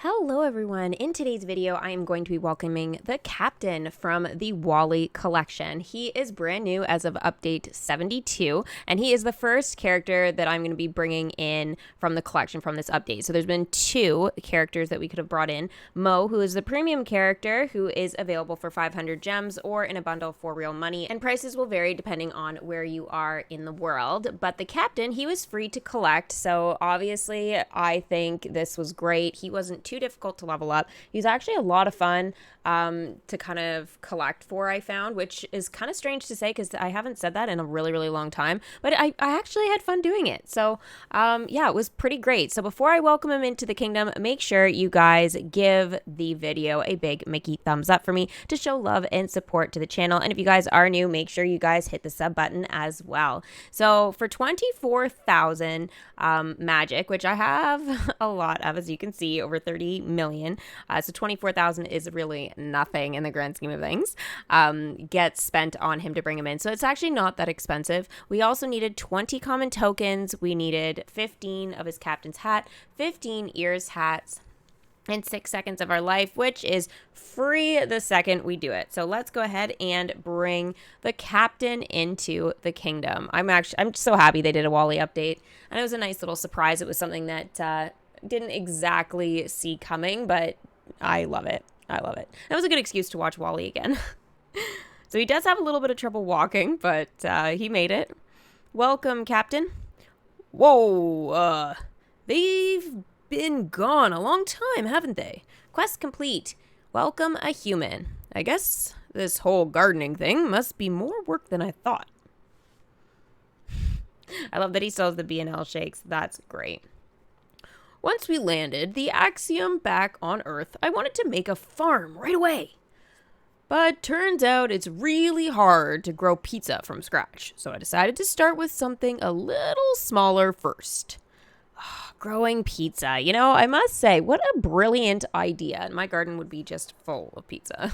Hello everyone. In today's video, I am going to be welcoming the captain from the WALLE collection. He is brand new as of update 72, and he is the first character that I'm going to be bringing in from the collection from this update. So there's been two characters that we could have brought in. Mo, who is the premium character, who is available for 500 gems or in a bundle for real money, and prices will vary depending on where you are in the world. But the captain, he was free to collect, so obviously I think this was great. He wasn't too difficult to level up. He's actually a lot of fun to kind of collect for, I found, which is kind of strange to say because I haven't said that in a really, really long time, but I actually had fun doing it. So yeah, it was pretty great. So before I welcome him into the kingdom, make sure you guys give the video a big Mickey thumbs up for me to show love and support to the channel. And if you guys are new, make sure you guys hit the sub button as well. So for 24,000 magic, which I have a lot of, as you can see, over 30 million. So 24,000 is really nothing in the grand scheme of things. Gets spent on him to bring him in. So it's actually not that expensive. We also needed 20 common tokens. We needed 15 of his captain's hat, 15 ears hats, and 6 seconds of our life, which is free the second we do it. So let's go ahead and bring the captain into the kingdom. I'm so happy they did a WALLE update, and it was a nice little surprise. It was something that didn't exactly see coming, but I love it. I love it. That was a good excuse to watch WALLE again. So he does have a little bit of trouble walking, but he made it. Welcome, Captain. Whoa, they've been gone a long time, haven't they? Quest complete. Welcome a human. I guess this whole gardening thing must be more work than I thought. I love that he still has the B&L shakes. That's great. Once we landed the Axiom back on Earth, I wanted to make a farm right away. But turns out it's really hard to grow pizza from scratch, so I decided to start with something a little smaller first. Growing pizza. You know, I must say, what a brilliant idea. And my garden would be just full of pizza.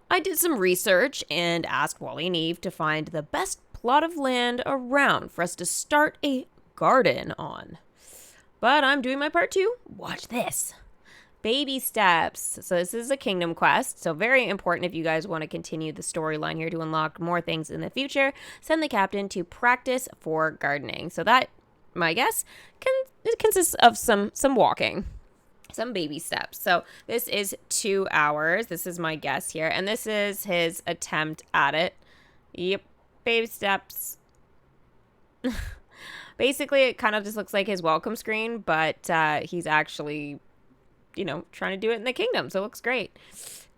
I did some research and asked Wally and Eve to find the best plot of land around for us to start a garden on. But I'm doing my part too. Watch this. Baby steps. So this is a kingdom quest. So very important if you guys want to continue the storyline here to unlock more things in the future. Send the captain to practice for gardening. So that, my guess, it consists of some walking. Some baby steps. So this is 2 hours. This is my guess here. And this is his attempt at it. Yep. Baby steps. Basically, it kind of just looks like his welcome screen, but he's actually, you know, trying to do it in the kingdom. So it looks great.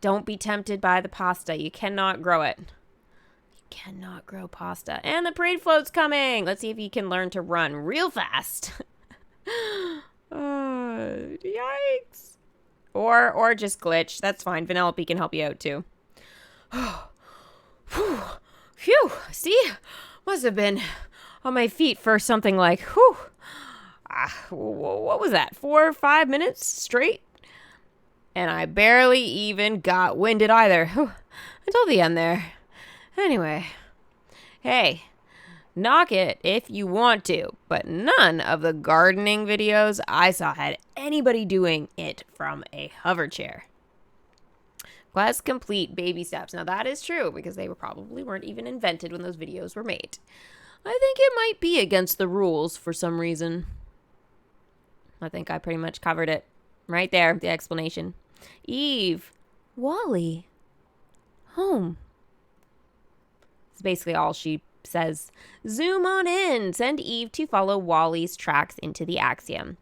Don't be tempted by the pasta. You cannot grow it. You cannot grow pasta. And the parade float's coming. Let's see if he can learn to run real fast. Yikes. Or just glitch. That's fine. Vanellope can help you out too. Phew. See? Must have been on my feet for something like, what was that? 4 or 5 minutes straight? And I barely even got winded either. Until the end there. Anyway. Hey, knock it if you want to, but none of the gardening videos I saw had anybody doing it from a hover chair. Quest complete, baby steps. Now that is true because they probably weren't even invented when those videos were made. I think it might be against the rules for some reason. I think I pretty much covered it. Right there, the explanation. Eve. WALLE. Home. It's basically all she says. Zoom on in. Send Eve to follow Wally's tracks into the Axiom.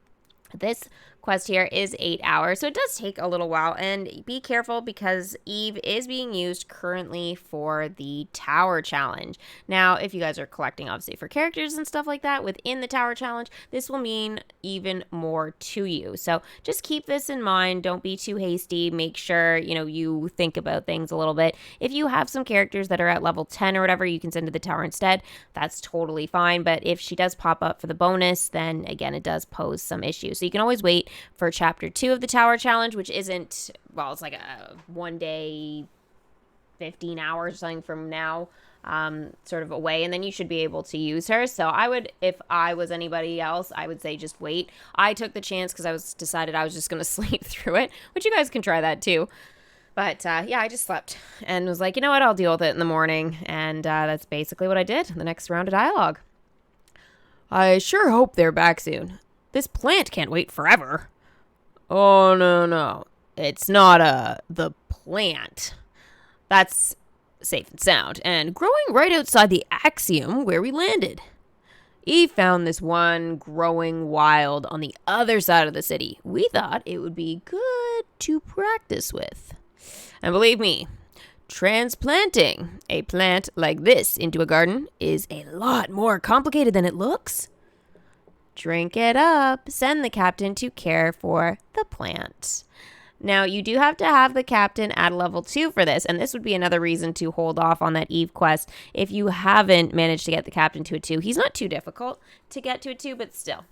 This quest here is 8 hours, so it does take a little while, and be careful because Eve is being used currently for the tower challenge. Now, if you guys are collecting obviously for characters and stuff like that within the tower challenge, this will mean even more to you. So just keep this in mind. Don't be too hasty. Make sure, you know, you think about things a little bit. If you have some characters that are at level 10 or whatever, you can send to the tower instead. That's totally fine, but if she does pop up for the bonus, then again, it does pose some issues. So you can always wait for chapter 2 of the tower challenge, which isn't, well, it's like a 1 day, 15 hours or something from now. sort of away, and then you should be able to use her. So I would, if I was anybody else, I would say just wait. I took the chance because I decided I was just going to sleep through it, which you guys can try that too. But yeah, I just slept and was like, you know what, I'll deal with it in the morning. And that's basically what I did. The next round of dialogue. I sure hope they're back soon. This plant can't wait forever. Oh, no. It's not the plant. That's safe and sound, and growing right outside the axiom where we landed. Eve found this one growing wild on the other side of the city. We thought it would be good to practice with. And believe me, transplanting a plant like this into a garden is a lot more complicated than it looks. Drink it up. Send the captain to care for the plant. Now, you do have to have the captain at level 2 for this, and this would be another reason to hold off on that Eve quest if you haven't managed to get the captain to a 2. He's not too difficult to get to a 2, but still.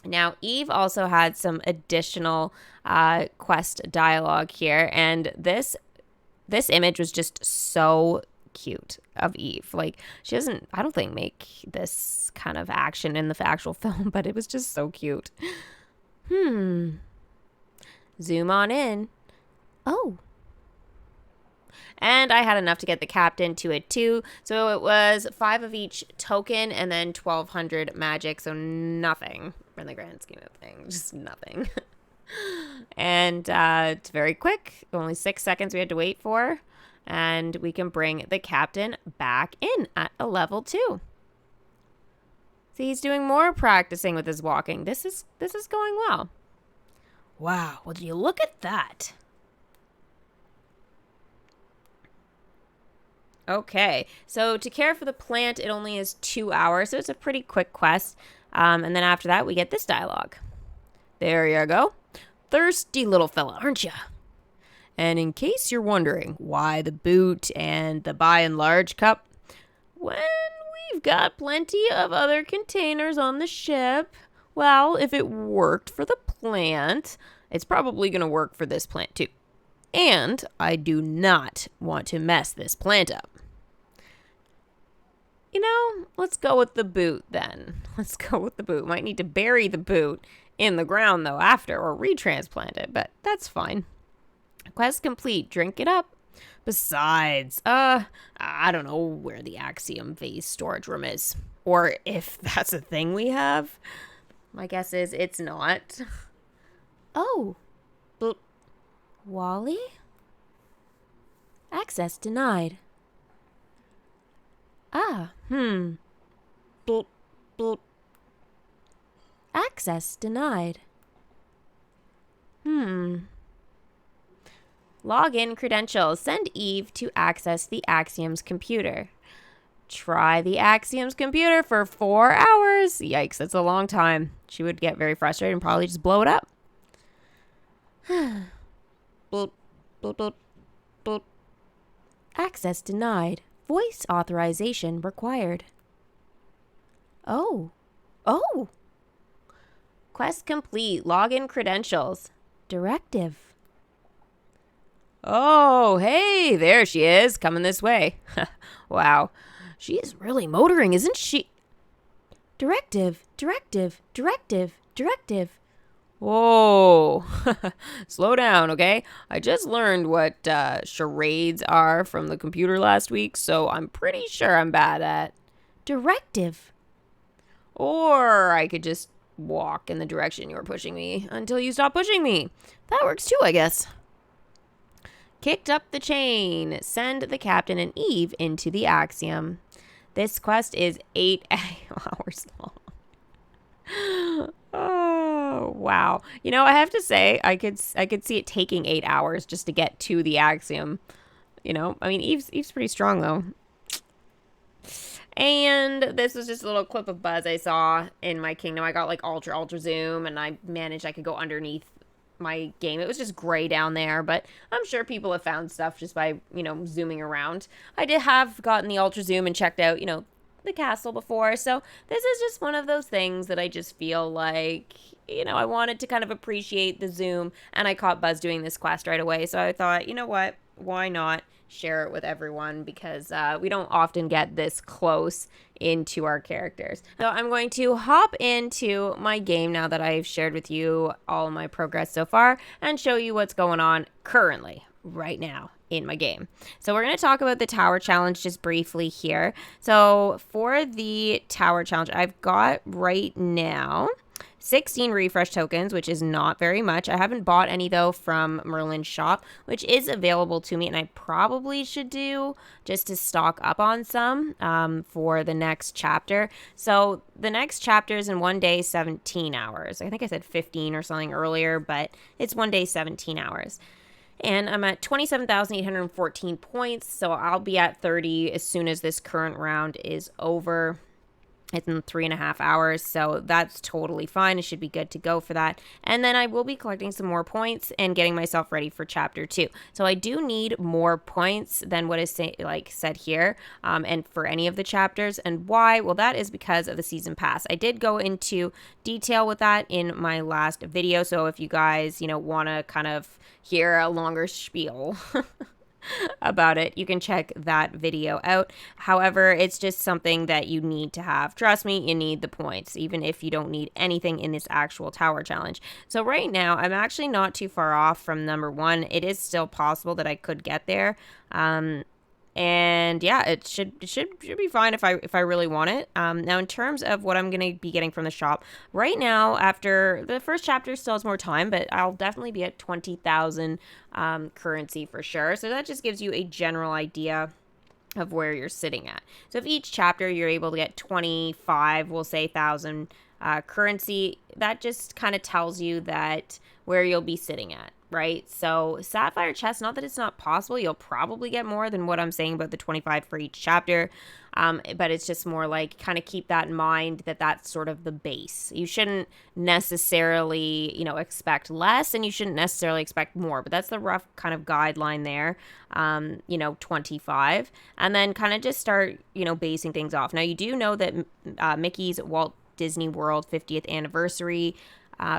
Now, Eve also had some additional quest dialogue here, and this image was just so cute of Eve. Like, she doesn't, I don't think, make this kind of action in the actual film, but it was just so cute. Zoom on in. Oh. And I had enough to get the captain to a 2. So it was 5 of each token and then 1,200 magic. So nothing in the grand scheme of things. Just nothing. And it's very quick. Only 6 seconds we had to wait for. And we can bring the captain back in at a level 2. See, he's doing more practicing with his walking. This is going well. Wow, would you look at that? Okay, so to care for the plant, it only is 2 hours, so it's a pretty quick quest. And then after that, we get this dialogue. There you go. Thirsty little fella, aren't you? And in case you're wondering why the boot and the by and large cup, when we've got plenty of other containers on the ship, well, if it worked for the plant, it's probably going to work for this plant too. And I do not want to mess this plant up. You know, let's go with the boot then. Let's go with the boot. Might need to bury the boot in the ground though after, or retransplant it, but that's fine. Quest complete. Drink it up. Besides, I don't know where the Axiom vase storage room is, or if that's a thing we have. My guess is it's not. Oh. WALLE? Access denied. Bloop. Access denied. Login credentials. Send Eve to access the Axiom's computer. Try the Axiom's computer for 4 hours. Yikes, that's a long time. She would get very frustrated and probably just blow it up. Bloop, bloop, bloop, bloop. Access denied. Voice authorization required. Oh. Quest complete. Login credentials. Directive. Oh, hey, there she is, coming this way. Wow. She is really motoring, isn't she? Directive. Whoa. Slow down, okay? I just learned what charades are from the computer last week, so I'm pretty sure I'm bad at directive. Or I could just walk in the direction you're pushing me until you stop pushing me. That works too, I guess. Kicked up the chain. Send the captain and Eve into the Axiom. This quest is 8 hours long. Oh, wow. You know, I have to say, I could see it taking 8 hours just to get to the Axiom. You know, I mean, Eve's pretty strong, though. And this was just a little clip of Buzz I saw in my kingdom. I got, like, ultra zoom, and I could go underneath my game. It was just gray down there, but I'm sure people have found stuff just by, you know, zooming around. I did have gotten the ultra zoom and checked out, you know, the castle before, so this is just one of those things that I just feel like, you know, I wanted to kind of appreciate the zoom, and I caught Buzz doing this quest right away, so I thought, you know what, why not share it with everyone because we don't often get this close into our characters. So I'm going to hop into my game now that I've shared with you all my progress so far and show you what's going on currently right now in my game. So we're going to talk about the tower challenge just briefly here. So for the tower challenge, I've got right now 16 refresh tokens, which is not very much. I haven't bought any though from Merlin's shop, which is available to me, and I probably should do just to stock up on some for the next chapter. So the next chapter is in 1 day, 17 hours. I think I said 15 or something earlier, but it's 1 day, 17 hours. And I'm at 27,814 points, so I'll be at 30 as soon as this current round is over. It's in 3.5 hours, so that's totally fine. It should be good to go for that. And then I will be collecting some more points and getting myself ready for chapter 2. So I do need more points than what is said here, and for any of the chapters. And why? Well, that is because of the season pass. I did go into detail with that in my last video. So if you guys, want to kind of hear a longer spiel about it, you can check that video out. However, it's just something that you need to have. Trust me, you need the points, even if you don't need anything in this actual tower challenge. So right now, I'm actually not too far off from number 1. It is still possible that I could get there. And yeah, it should be fine if I really want it. Now, in terms of what I'm going to be getting from the shop, right now, after the first chapter still has more time, but I'll definitely be at 20,000 currency for sure. So that just gives you a general idea of where you're sitting at. So if each chapter you're able to get 25, we'll say 1,000 currency, that just kind of tells you that where you'll be sitting at. Right? So sapphire chest, not that it's not possible, you'll probably get more than what I'm saying about the 25 for each chapter, but it's just more like kind of keep that in mind that that's sort of the base. You shouldn't necessarily, expect less, and you shouldn't necessarily expect more, but that's the rough kind of guideline there, 25, and then kind of just start, basing things off. Now, you do know that Mickey's Walt Disney World 50th anniversary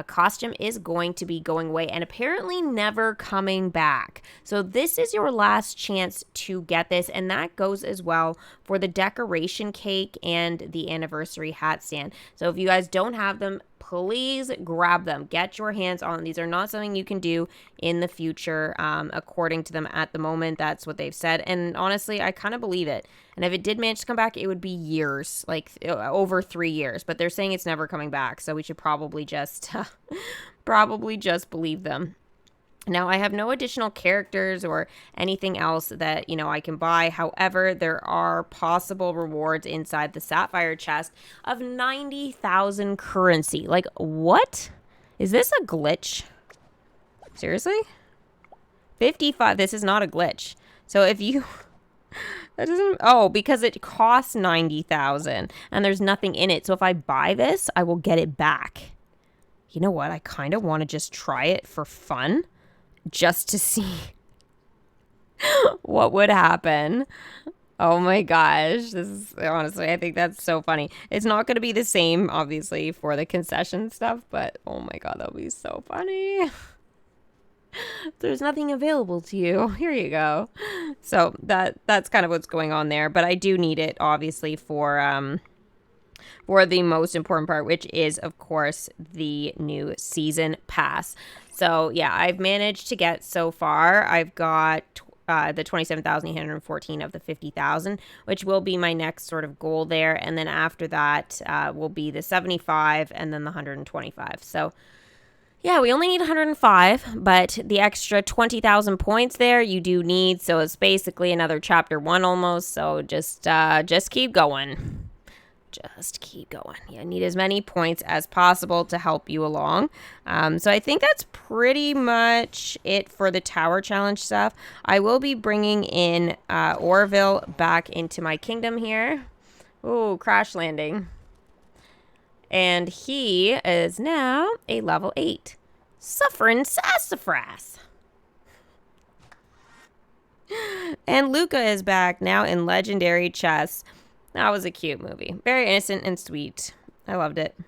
costume is going to be going away and apparently never coming back. So this is your last chance to get this, and that goes as well for the decoration cake and the anniversary hat stand. So if you guys don't have them, please grab them. Get your hands on them. These are not something you can do in the future, according to them at the moment. That's what they've said. And honestly, I kind of believe it. And if it did manage to come back, it would be years, like over 3 years. But they're saying it's never coming back. So we should probably just believe them. Now, I have no additional characters or anything else that, I can buy. However, there are possible rewards inside the sapphire chest of 90,000 currency. Like, what? Is this a glitch? Seriously? 55. This is not a glitch. So if you... That doesn't... Oh, because it costs 90,000 and there's nothing in it. So if I buy this, I will get it back. You know what? I kind of want to just try it for fun. Just to see what would happen. Oh my gosh. This is honestly, I think that's so funny. It's not going to be the same, obviously, for the concession stuff, but oh my god, that'll be so funny. There's nothing available to you. Here you go. So that's kind of what's going on there, but I do need it, obviously, for the most important part, which is, of course, the new season pass. So, yeah, I've managed to get so far. I've got the 27,814 of the 50,000, which will be my next sort of goal there. And then after that will be the 75 and then the 125. So, yeah, we only need 105, but the extra 20,000 points there you do need. So it's basically another chapter 1 almost. So just keep going. Just keep going. You need as many points as possible to help you along. So I think that's pretty much it for the tower challenge stuff. I will be bringing in Orville back into my kingdom here. Ooh, crash landing. And he is now a level 8. Suffering sassafras. And Luca is back now in Legendary Chess. That was a cute movie. Very innocent and sweet. I loved it.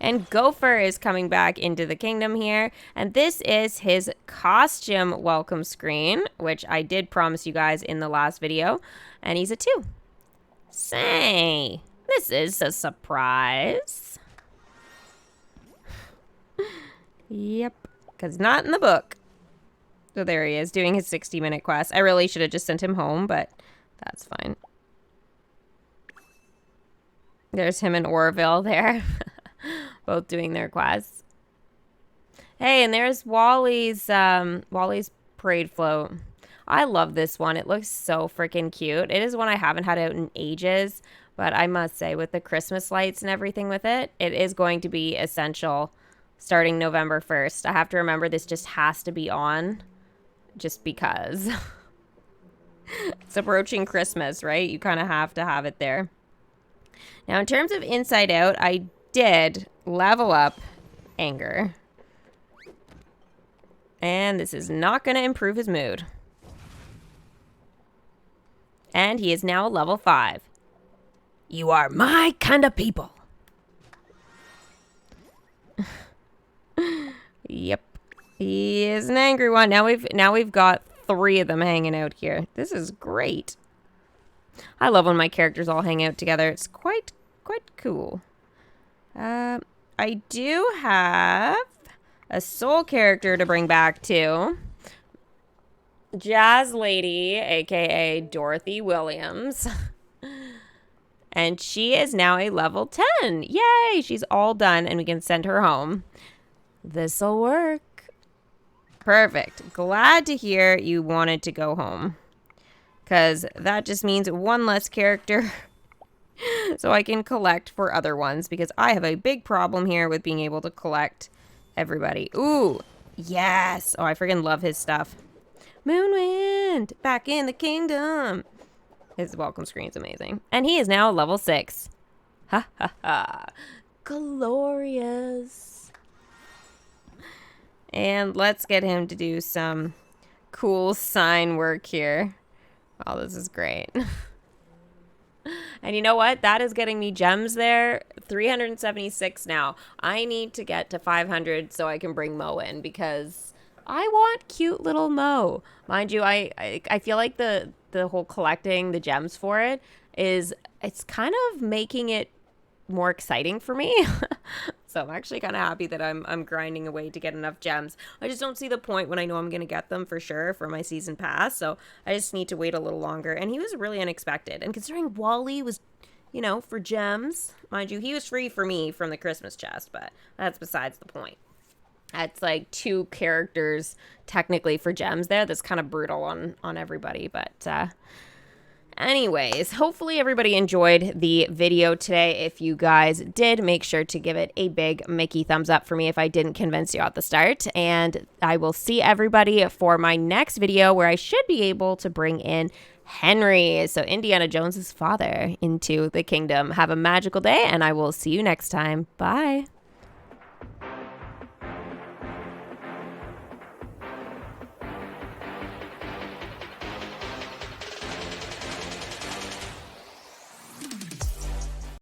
And Gopher is coming back into the kingdom here. And this is his costume welcome screen, which I did promise you guys in the last video. And he's a 2. Say, this is a surprise. Yep, because not in the book. So there he is doing his 60-minute quest. I really should have just sent him home, but that's fine. There's him and Orville there. Both doing their quests. Hey, and there's Wally's parade float. I love this one. It looks so freaking cute. It is one I haven't had out in ages, but I must say with the Christmas lights and everything with it, it is going to be essential starting November 1st. I have to remember this just has to be on just because. It's approaching Christmas, right? You kind of have to have it there. Now, in terms of Inside Out, I did level up Anger. And this is not going to improve his mood. And he is now level 5. You are my kind of people. Yep. He is an angry one. Now we've got 3 of them hanging out here. This is great. I love when my characters all hang out together. It's quite cool. I do have a soul character to bring back too. Jazz Lady, aka Dorothy Williams. And she is now a level 10. Yay! She's all done and we can send her home. This'll work. Perfect. Glad to hear you wanted to go home. Because that just means one less character. So I can collect for other ones. Because I have a big problem here with being able to collect everybody. Ooh. Yes. Oh, I freaking love his stuff. Moonwind. Back in the kingdom. His welcome screen is amazing. And he is now level 6. Ha ha ha. Glorious. And let's get him to do some cool sign work here. Oh, this is great. And you know what? That is getting me gems there. 376 now. I need to get to 500 so I can bring Mo in because I want cute little Mo. Mind you, I feel like the whole collecting the gems for it it's kind of making it more exciting for me. So I'm actually kind of happy that I'm grinding away to get enough gems. I just don't see the point when I know I'm going to get them for sure for my season pass. So I just need to wait a little longer. And he was really unexpected. And considering WALLE was, for gems, mind you, he was free for me from the Christmas chest, but that's besides the point. That's like 2 characters technically for gems there. That's kind of brutal on everybody, but anyways, hopefully everybody enjoyed the video today. If you guys did, make sure to give it a big Mickey thumbs up for me if I didn't convince you at the start. And I will see everybody for my next video where I should be able to bring in Henry, so Indiana Jones's father, into the kingdom. Have a magical day, and I will see you next time. Bye.